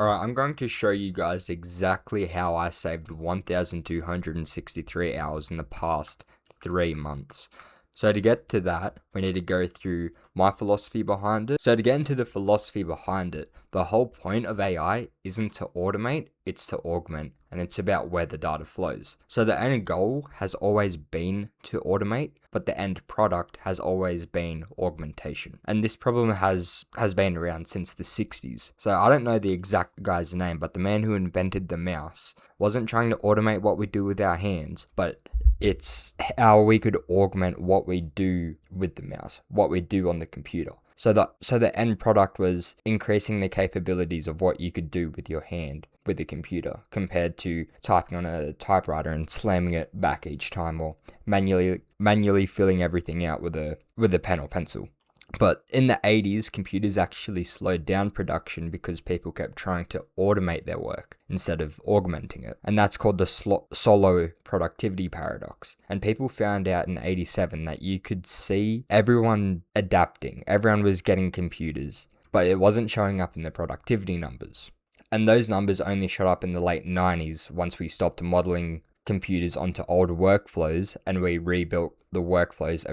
Alright, I'm going to show you guys exactly how I saved 1,263 hours in the past 3 months. So to get to that, we need to go through my philosophy behind it. So to get into the philosophy behind it, the whole point of AI isn't to automate, it's to augment, and it's about where the data flows. So the end goal has always been to automate, but the end product has always been augmentation. And this problem has been around since the 60s. So I don't know the exact guy's name, but the man who invented the mouse wasn't trying to automate what we do with our hands, but it's how we could augment what we do with the mouse, what we do on the computer. So the end product was increasing the capabilities of what you could do with your hand with the computer compared to typing on a typewriter and slamming it back each time, or manually filling everything out with a pen or pencil. But in the 80s, computers actually slowed down production because people kept trying to automate their work instead of augmenting it. And that's called the solo productivity paradox. And people found out in 87 that you could see everyone adapting. Everyone was getting computers, but it wasn't showing up in the productivity numbers. And those numbers only showed up in the late 90s once we stopped modeling computers onto old workflows and we rebuilt the workflows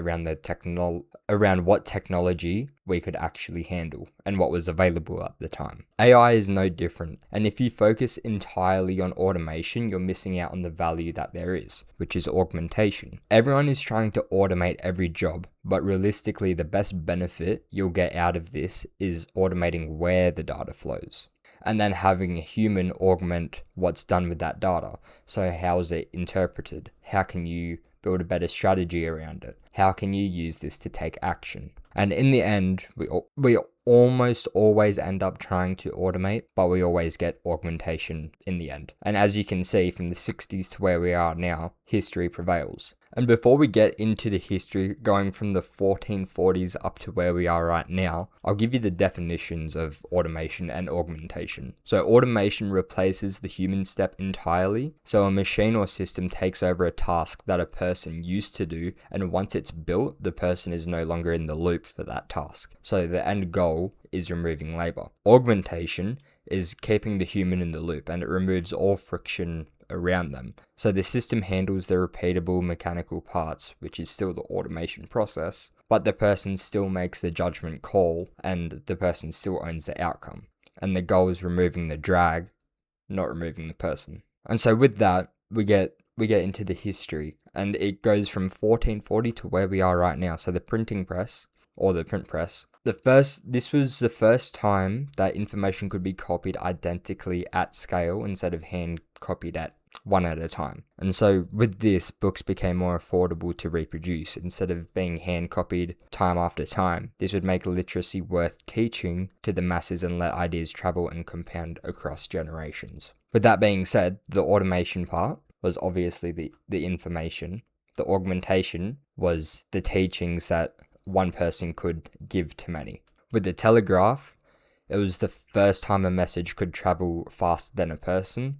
around what technology we could actually handle and what was available at the time. AI is no different, and if you focus entirely on automation, you're missing out on the value that there is, which is augmentation. Everyone is trying to automate every job, but realistically the best benefit you'll get out of this is automating where the data flows, and then having a human augment what's done with that data. So how is it interpreted? How can you build a better strategy around it? How can you use this to take action? And in the end, we almost always end up trying to automate, but we always get augmentation in the end. And as you can see, from the 60s to where we are now, history prevails. And before we get into the history, going from the 1440s up to where we are right now, I'll give you the definitions of automation and augmentation. So automation replaces the human step entirely. So a machine or system takes over a task that a person used to do, and once it's built, the person is no longer in the loop for that task. So the end goal is removing labor. Augmentation is keeping the human in the loop, and it removes all friction around them. So the system handles the repeatable mechanical parts, which is still the automation process, but the person still makes the judgment call and the person still owns the outcome. And the goal is removing the drag, not removing the person. And so with that, we get into the history, and it goes from 1440 to where we are right now. So the printing press, or the print press, this was the first time that information could be copied identically at scale instead of hand copied at one at a time. And so with this, books became more affordable to reproduce instead of being hand copied time after time. This would make literacy worth teaching to the masses and let ideas travel and compound across generations. With that being said, the automation part was obviously the information. The augmentation was the teachings that one person could give to many. With the telegraph, it was the first time a message could travel faster than a person.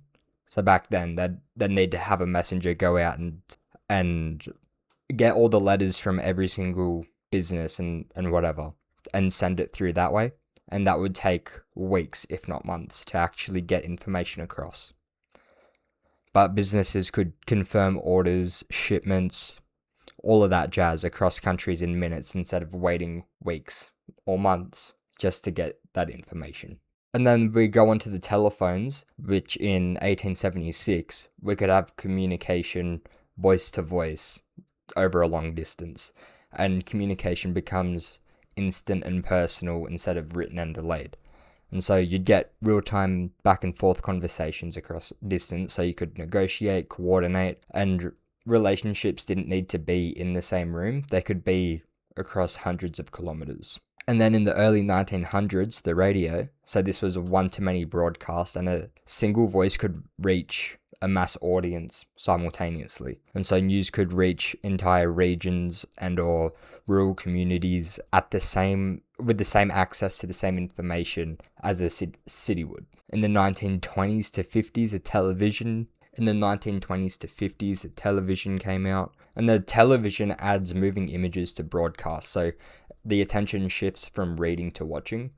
So back then, they'd need to have a messenger go out and get all the letters from every single business and whatever, and send it through that way. And that would take weeks, if not months, to actually get information across. But businesses could confirm orders, shipments, all of that jazz across countries in minutes instead of waiting weeks or months just to get that information. And then we go on to the telephones, which in 1876, we could have communication voice to voice over a long distance. And communication becomes instant and personal instead of written and delayed. And so you'd get real-time back and forth conversations across distance, so you could negotiate, coordinate, and relationships didn't need to be in the same room. They could be across hundreds of kilometers. And then in the early 1900s, the radio, so this was a one-to-many broadcast, and a single voice could reach a mass audience simultaneously. And so news could reach entire regions and or rural communities with the same access to the same information as a city would. In the 1920s to 50s, In the 1920s to 50s, the television came out, and the television adds moving images to broadcast, so the attention shifts from reading to watching.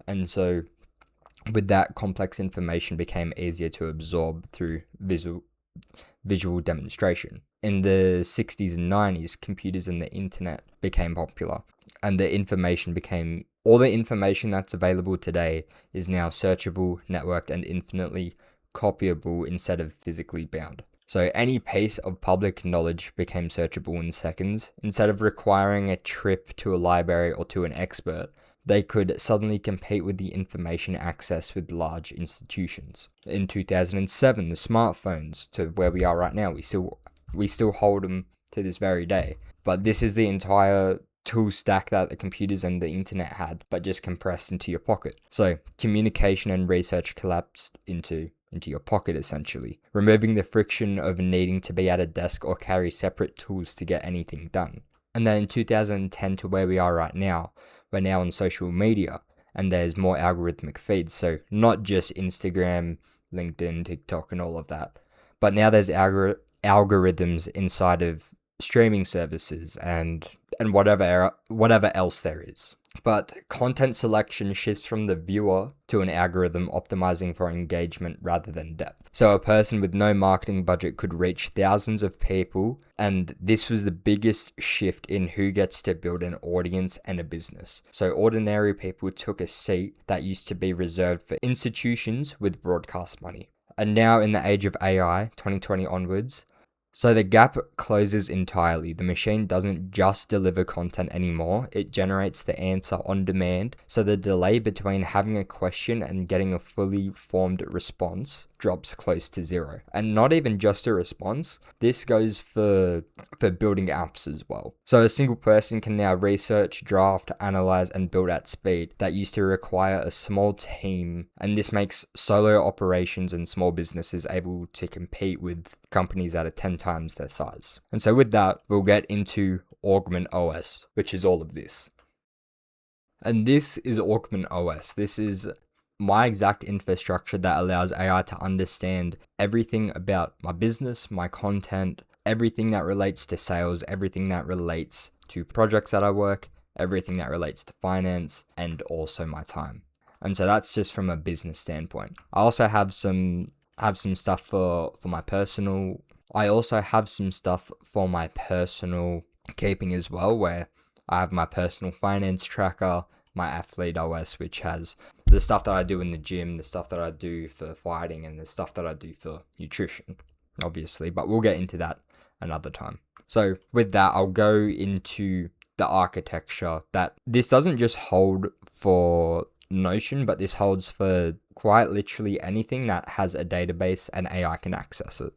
And so with that, complex information became easier to absorb through visual demonstration. In the 60s and 90s, computers and the internet became popular, and all the information that's available today is now searchable, networked, and infinitely copyable instead of physically bound. So any piece of public knowledge became searchable in seconds. Instead of requiring a trip to a library or to an expert, they could suddenly compete with the information access with large institutions. In 2007, the smartphones, to where we are right now, we still hold them to this very day. But this is the entire tool stack that the computers and the internet had, but just compressed into your pocket. So communication and research collapsed into your pocket, essentially, removing the friction of needing to be at a desk or carry separate tools to get anything done. And then in 2010 to where we are right now, we're now on social media, and there's more algorithmic feeds. So not just Instagram, LinkedIn, TikTok, and all of that, but now there's algorithms inside of streaming services and whatever else there is. But content selection shifts from the viewer to an algorithm optimizing for engagement rather than depth. So a person with no marketing budget could reach thousands of people, and this was the biggest shift in who gets to build an audience and a business. So ordinary people took a seat that used to be reserved for institutions with broadcast money. And now in the age of AI, 2020 onwards, so the gap closes entirely. The machine doesn't just deliver content anymore, it generates the answer on demand. So the delay between having a question and getting a fully formed response drops close to zero. And not even just a response, this goes for building apps as well. So a single person can now research, draft, analyze, and build at speed that used to require a small team, and this makes solo operations and small businesses able to compete with companies that are 10 times their size. And so with that, we'll get into Augment OS, which is all of this. And this is Augment OS. This is my exact infrastructure that allows AI to understand everything about my business, my content, everything that relates to sales, everything that relates to projects that I work, everything that relates to finance, and also my time. And so that's just from a business standpoint. I also have some stuff for my personal. I also have some stuff for my personal keeping as well, where I have my personal finance tracker, my Athlete OS, which has the stuff that I do in the gym, the stuff that I do for fighting, and the stuff that I do for nutrition, obviously. But we'll get into that another time. So with that, I'll go into the architecture that this doesn't just hold for Notion, but this holds for quite literally anything that has a database and AI can access it.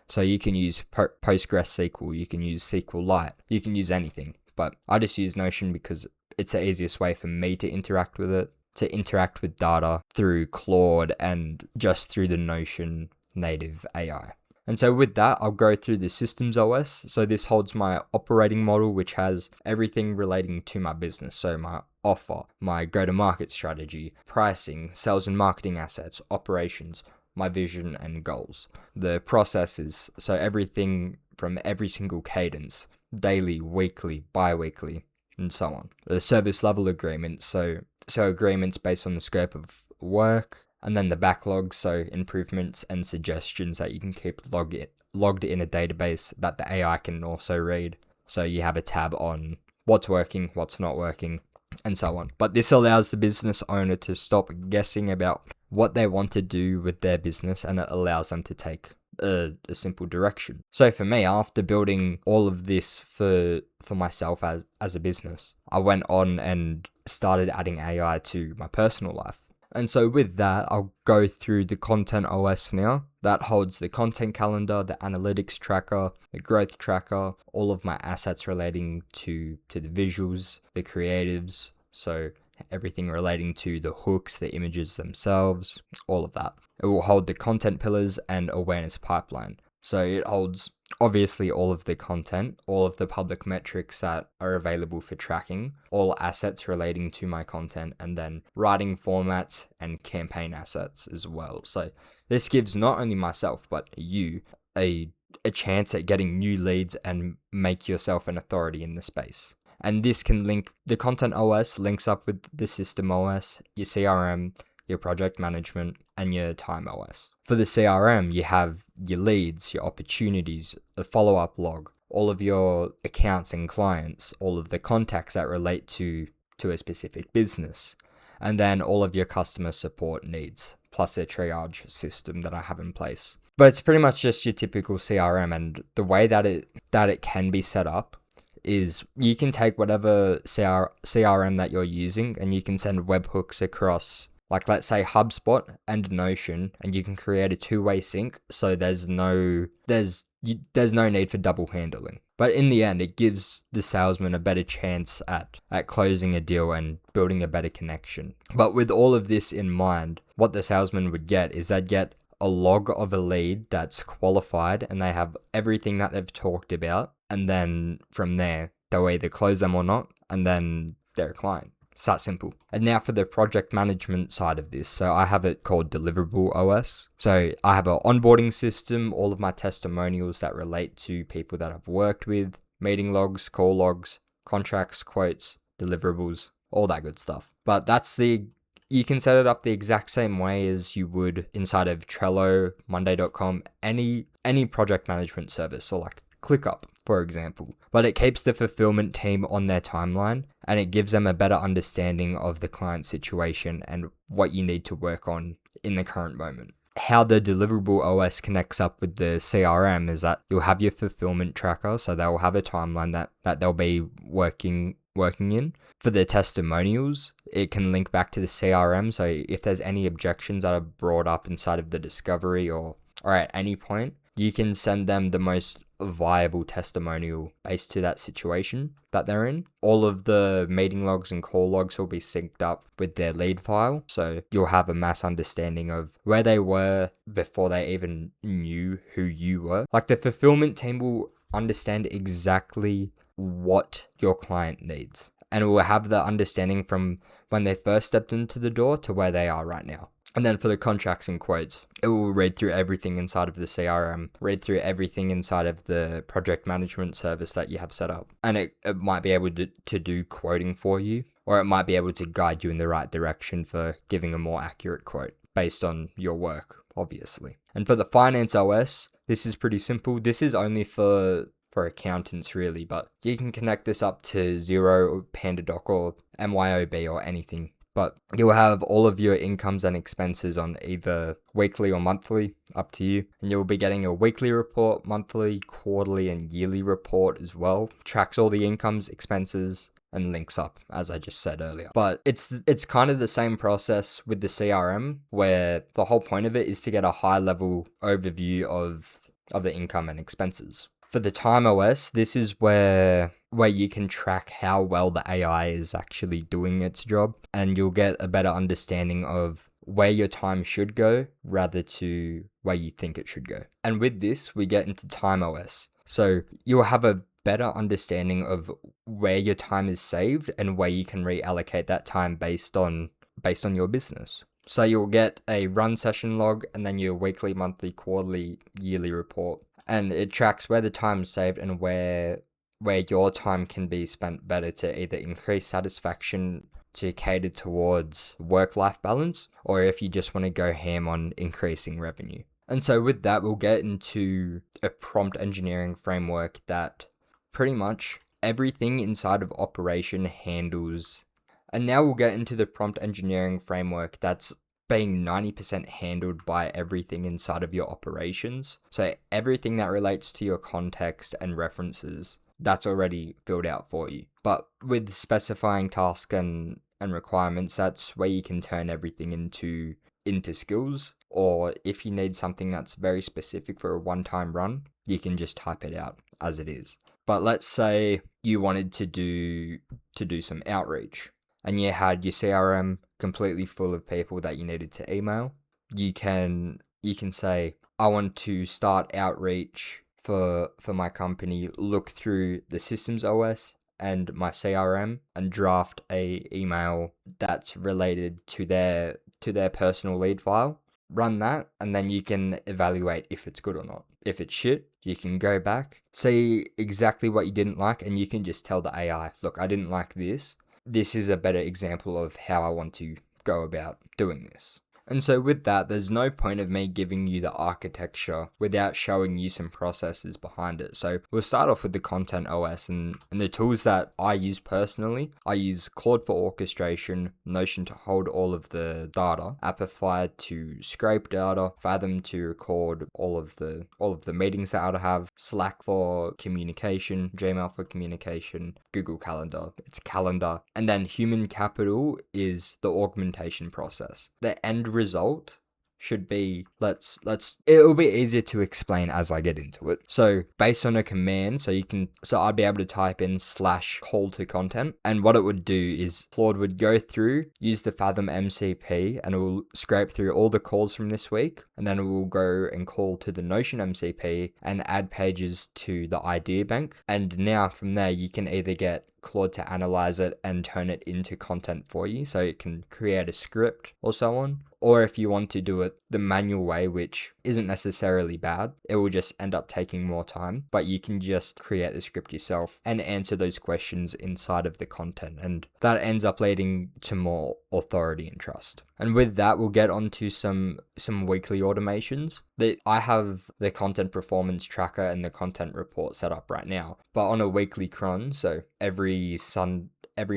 So you can use PostgreSQL, you can use SQLite, you can use anything. But I just use Notion because it's the easiest way for me to interact with it, to interact with data through Claude and just through the Notion native AI. And so with that, I'll go through the Systems OS. So this holds my operating model, which has everything relating to my business. So my offer, my go-to-market strategy, pricing, sales and marketing assets, operations, my vision and goals. The processes, so everything from every single cadence, daily, weekly, bi-weekly, and so on. The service level agreements, so agreements based on the scope of work, and then the backlog, so improvements and suggestions that you can keep logged in a database that the AI can also read. So you have a tab on what's working, what's not working, and so on. But this allows the business owner to stop guessing about what they want to do with their business, and it allows them to take a simple direction. So for me, after building all of this for myself as a business, I went on and started adding AI to my personal life. And so with that, I'll go through the Content OS now. That holds the content calendar, the analytics tracker, the growth tracker, all of my assets relating to the visuals, the creatives, so everything relating to the hooks, the images themselves, all of that. It will hold the content pillars and awareness pipeline. So it holds obviously all of the content, all of the public metrics that are available for tracking, all assets relating to my content, and then writing formats and campaign assets as well. So this gives not only myself, but you a chance at getting new leads and make yourself an authority in the space. And this can link, the Content OS links up with the System OS, your CRM, your project management, and your time OS. For the CRM, you have your leads, your opportunities, the follow-up log, all of your accounts and clients, all of the contacts that relate to a specific business, and then all of your customer support needs, plus a triage system that I have in place. But it's pretty much just your typical CRM, and the way that it can be set up is you can take whatever CRM that you're using and you can send webhooks across, like let's say HubSpot and Notion, and you can create a two-way sync, so there's no need for double handling. But in the end, it gives the salesman a better chance at closing a deal and building a better connection. But with all of this in mind, what the salesman would get is they'd get a log of a lead that's qualified and they have everything that they've talked about. And then from there, they'll either close them or not, and then they're a client. It's that simple. And now for the project management side of this. So I have it called Deliverable OS. So I have an onboarding system, all of my testimonials that relate to people that I've worked with, meeting logs, call logs, contracts, quotes, deliverables, all that good stuff. But you can set it up the exact same way as you would inside of Trello, Monday.com, any project management service, so like ClickUp, for example. But it keeps the fulfillment team on their timeline, and it gives them a better understanding of the client situation and what you need to work on in the current moment. How the Deliverable OS connects up with the CRM is that you'll have your fulfillment tracker, so they'll have a timeline that they'll be working in. For the testimonials, it can link back to the CRM, so if there's any objections that are brought up inside of the discovery or at any point, you can send them the most viable testimonial based to that situation that they're in. All of the meeting logs and call logs will be synced up with their lead file, so you'll have a mass understanding of where they were before they even knew who you were. Like the fulfillment team will understand exactly what your client needs, and will have the understanding from when they first stepped into the door to where they are right now. And then for the contracts and quotes, it will read through everything inside of the CRM, read through everything inside of the project management service that you have set up. And it might be able to do quoting for you, or it might be able to guide you in the right direction for giving a more accurate quote based on your work, obviously. And for the Finance OS, this is pretty simple. This is only for accountants really, but you can connect this up to Xero or PandaDoc or MYOB or anything. But you'll have all of your incomes and expenses on either weekly or monthly, up to you. And you'll be getting a weekly report, monthly, quarterly, and yearly report as well. Tracks all the incomes, expenses, and links up, as I just said earlier. But it's kind of the same process with the CRM, where the whole point of it is to get a high-level overview of the income and expenses. For the Time OS, this is where you can track how well the AI is actually doing its job, and you'll get a better understanding of where your time should go rather to where you think it should go. And with this, we get into Time OS. So you'll have a better understanding of where your time is saved and where you can reallocate that time based on your business. So you'll get a run session log and then your weekly, monthly, quarterly, yearly report. And it tracks where the time is saved and where your time can be spent better to either increase satisfaction, to cater towards work-life balance, or if you just want to go ham on increasing revenue. And so with that, we'll get into a prompt engineering framework that pretty much everything inside of operation handles. And now we'll get into the prompt engineering framework that's being 90% handled by everything inside of your operations. So everything that relates to your context and references, that's already filled out for you. But with specifying tasks and requirements, that's where you can turn everything into skills. Or if you need something that's very specific for a one-time run, you can just type it out as it is. But let's say you wanted to do some outreach, and you had your CRM completely full of people that you needed to email. You can say, I want to start outreach for my company, look through the Systems OS and my CRM and draft a email that's related to their personal lead file. Run that, and then you can evaluate if it's good or not. If it's shit, you can go back, see exactly what you didn't like, and you can just tell the AI, look, I didn't like this. This is a better example of how I want to go about doing this. And so with that, there's no point of me giving you the architecture without showing you some processes behind it. So we'll start off with the Content OS and the tools that I use personally. I use Claude for orchestration, Notion to hold all of the data, Apify to scrape data, Fathom to record all of the meetings that I have, Slack for communication, Gmail for communication, Google Calendar, it's calendar, and then human capital is the augmentation process. The end result should be, it'll be easier to explain as I get into it. So based on a command, so I'd be able to type in /call to content, and what it would do is Claude would go through, use the Fathom MCP, and it will scrape through all the calls from this week, and then it will go and call to the Notion MCP and add pages to the idea bank. And now from there, you can either get Claude to analyze it and turn it into content for you, so it can create a script or so on. Or if you want to do it the manual way, which isn't necessarily bad, it will just end up taking more time, but you can just create the script yourself and answer those questions inside of the content, and that ends up leading to more authority and trust. And with that, we'll get onto some weekly automations. I have the content performance tracker and the content report set up right now, but on a weekly cron, so every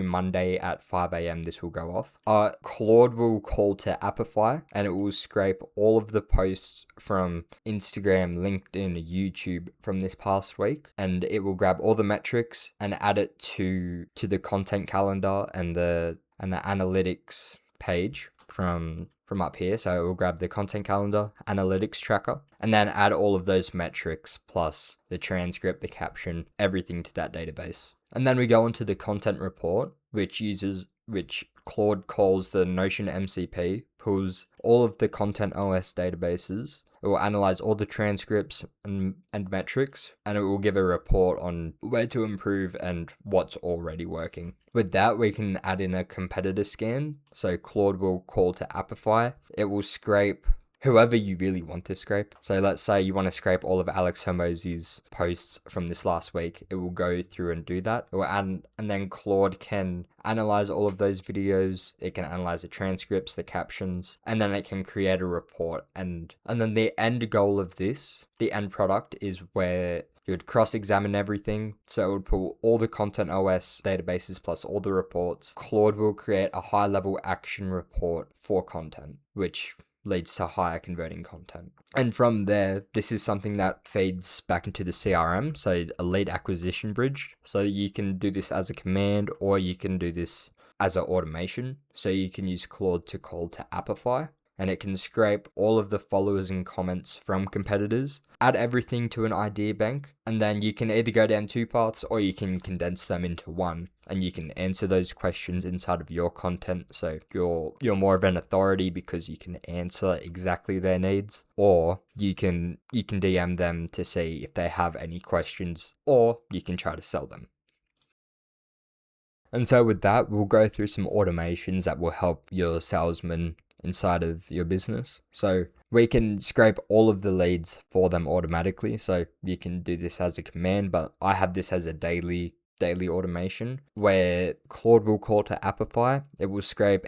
Monday at 5 a.m. this will go off. Claude will call to Apify, and it will scrape all of the posts from Instagram, LinkedIn, YouTube from this past week, and it will grab all the metrics and add it to the content calendar and the analytics page from up here. So it will grab the content calendar, analytics tracker, and then add all of those metrics plus the transcript, the caption, everything to that database. And then we go into the content report, which Claude calls the Notion MCP, pulls all of the Content OS databases. It will analyze all the transcripts and metrics, and it will give a report on where to improve and what's already working. With that, we can add in a competitor scan. So Claude will call to Apify. It will scrape whoever you really want to scrape. So let's say you want to scrape all of Alex Hormozi's posts from this last week. It will go through and do that. And then Claude can analyze all of those videos. It can analyze the transcripts, the captions, and then it can create a report. And then the end goal of this, the end product, is where you would cross-examine everything. So it would pull all the Content OS databases plus all the reports. Claude will create a high-level action report for content, which leads to higher converting content. And from there, this is something that feeds back into the CRM, so a lead acquisition bridge. So you can do this as a command, or you can do this as an automation. So you can use Claude to call to Apify, and it can scrape all of the followers and comments from competitors, add everything to an idea bank, and then you can either go down two paths or you can condense them into one, and you can answer those questions inside of your content. So you're more of an authority because you can answer exactly their needs, or you can DM them to see if they have any questions, or you can try to sell them. And so with that, we'll go through some automations that will help your salesman inside of your business. So we can scrape all of the leads for them automatically. So you can do this as a command, but I have this as a daily automation where Claude will call to Apify. It will scrape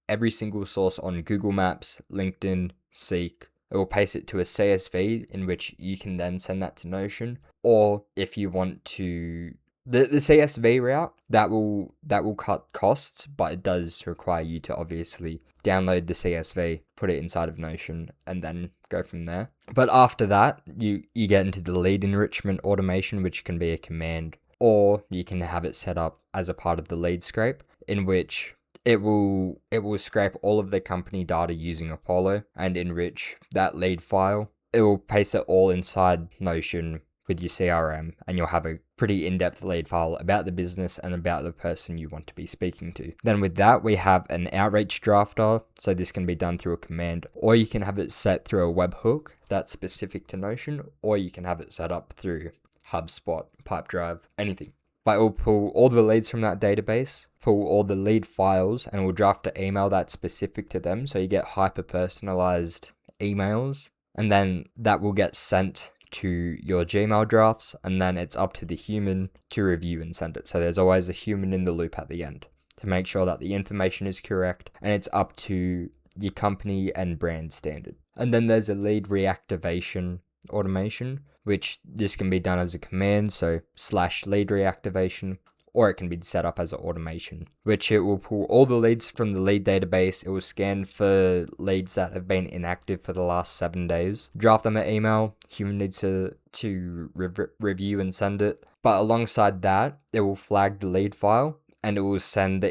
every single source on Google Maps, LinkedIn, Seek. It will paste it to a CSV in which you can then send that to Notion. Or if you want to, the CSV route, that will cut costs, but it does require you to obviously download the CSV, put it inside of Notion, and then go from there. But after that, you get into the lead enrichment automation, which can be a command, or you can have it set up as a part of the lead scrape, in which it will scrape all of the company data using Apollo and enrich that lead file. It will paste it all inside Notion with your CRM, and you'll have a pretty in-depth lead file about the business and about the person you want to be speaking to. Then with that, we have an outreach drafter. So this can be done through a command, or you can have it set through a webhook that's specific to Notion, or you can have it set up through HubSpot, Pipedrive, anything. But it will pull all the leads from that database, pull all the lead files, and it will draft an email that's specific to them. So you get hyper-personalized emails, and then that will get sent to your Gmail drafts, and then it's up to the human to review and send it. So there's always a human in the loop at the end to make sure that the information is correct and it's up to your company and brand standard. And then there's a lead reactivation automation, which this can be done as a command, so /lead reactivation, or it can be set up as an automation, which it will pull all the leads from the lead database. It will scan for leads that have been inactive for the last 7 days, draft them an email, human needs to review and send it. But alongside that, it will flag the lead file and it will send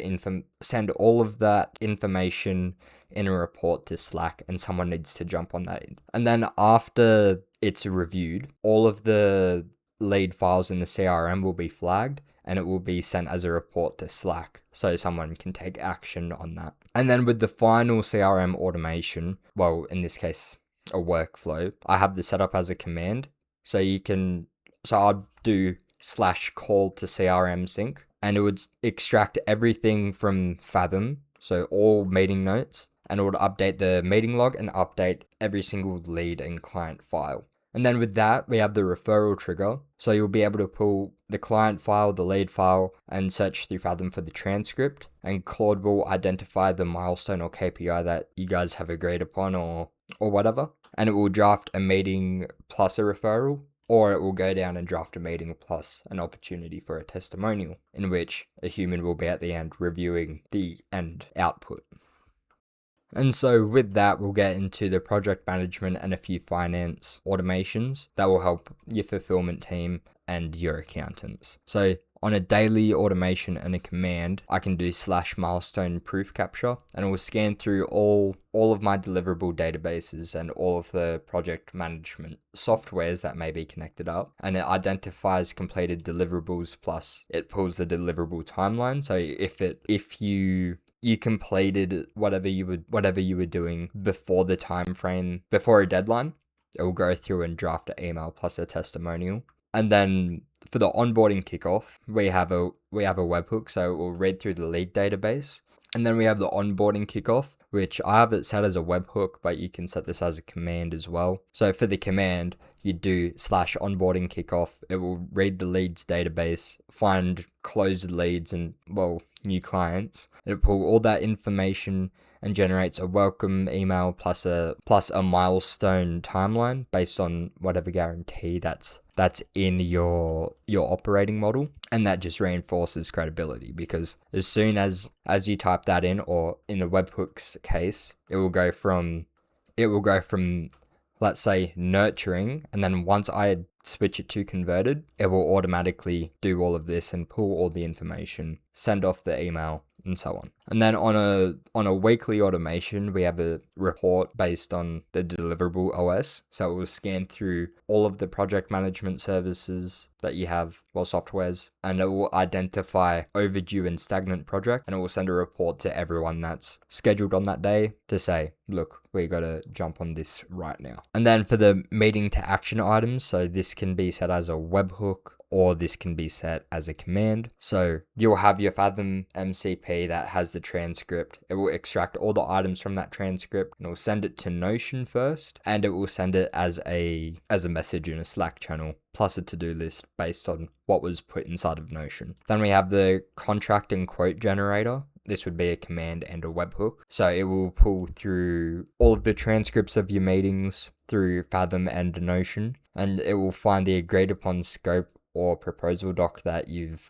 all of that information in a report to Slack, and someone needs to jump on that. And then after it's reviewed, all of the lead files in the CRM will be flagged and it will be sent as a report to Slack so someone can take action on that. And then with the final CRM automation, well, in this case, a workflow, I have this set up as a command. So I'd do /call to CRM sync, and it would extract everything from Fathom, so all meeting notes, and it would update the meeting log and update every single lead and client file. And then with that, we have the referral trigger. So you'll be able to pull the client file, the lead file, and search through Fathom for the transcript. And Claude will identify the milestone or KPI that you guys have agreed upon or whatever. And it will draft a meeting plus a referral, or it will go down and draft a meeting plus an opportunity for a testimonial, in which a human will be at the end reviewing the end output. And so with that, we'll get into the project management and a few finance automations that will help your fulfillment team and your accountants. So on a daily automation and a command, I can do /milestone proof capture, and it will scan through all of my deliverable databases and all of the project management softwares that may be connected up, and it identifies completed deliverables, plus it pulls the deliverable timeline. So if you completed whatever you were doing before the time frame, before a deadline, it will go through and draft an email plus a testimonial. And then for the onboarding kickoff, we have a webhook, so it will read through the lead database. And then we have the onboarding kickoff, which I have it set as a webhook, but you can set this as a command as well. So for the command, you do /onboarding kickoff. It will read the leads database, find closed leads and, well, new clients. It'll pull all that information and generates a welcome email plus a milestone timeline based on whatever guarantee that's in your operating model. And that just reinforces credibility, because as soon as you type that in, or in the webhook's case, it will go from let's say nurturing, and then once I switch it to converted, it will automatically do all of this and pull all the information, send off the email, and so on. And then on a weekly automation, we have a report based on the deliverable OS. So it will scan through all of the project management services that you have, well, softwares, and it will identify overdue and stagnant project, and it will send a report to everyone that's scheduled on that day to say, look, we got to jump on this right now. And then for the meeting to action items, so this can be set as a webhook, or this can be set as a command. So you'll have your Fathom MCP that has the transcript. It will extract all the items from that transcript, and it will send it to Notion first, and it will send it as a message in a Slack channel, plus a to-do list based on what was put inside of Notion. Then we have the contract and quote generator. This would be a command and a webhook. So it will pull through all of the transcripts of your meetings through Fathom and Notion, and it will find the agreed upon scope or proposal doc that you've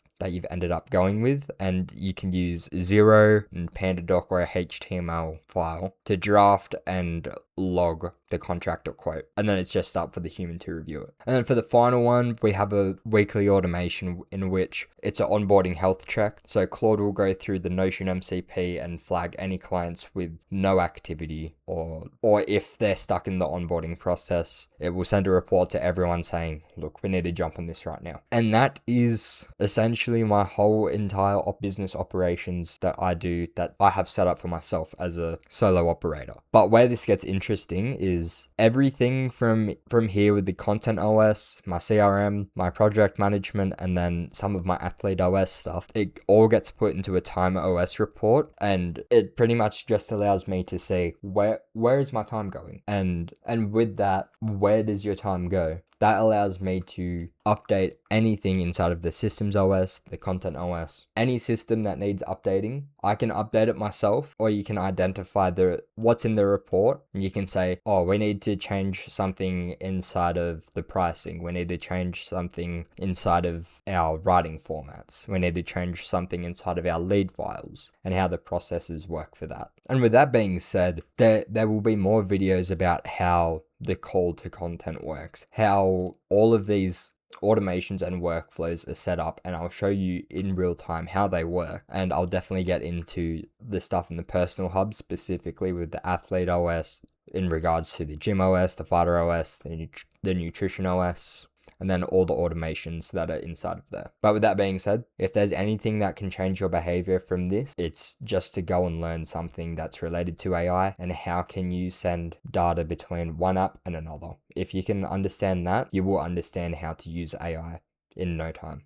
ended up going with, and you can use Xero and PandaDoc or a HTML file to draft and log the contract or quote, and then it's just up for the human to review it. And then for the final one, we have a weekly automation in which it's an onboarding health check. So Claude will go through the Notion MCP and flag any clients with no activity, or if they're stuck in the onboarding process, it will send a report to everyone saying, look, we need to jump on this right now. And that is essentially my whole entire business operations that I do, that I have set up for myself as a solo operator. But where this gets interesting is everything from here with the content OS, my CRM, my project management, and then some of my athlete OS stuff, it all gets put into a time OS report, and it pretty much just allows me to see where is my time going, and with that, where does your time go? That allows me to update anything inside of the systems OS, the content OS, any system that needs updating. I can update it myself, or you can identify what's in the report, and you can say, oh, we need to change something inside of the pricing. We need to change something inside of our writing formats. We need to change something inside of our lead files, and how the processes work for that. And with that being said, there will be more videos about how the call to content works, how all of these automations and workflows are set up, and I'll show you in real time how they work. And I'll definitely get into the stuff in the personal hub, specifically with the athlete OS, in regards to the gym OS, the fighter OS, the nutrition OS, and then all the automations that are inside of there. But with that being said, if there's anything that can change your behavior from this, it's just to go and learn something that's related to AI and how can you send data between one app and another. If you can understand that, you will understand how to use AI in no time.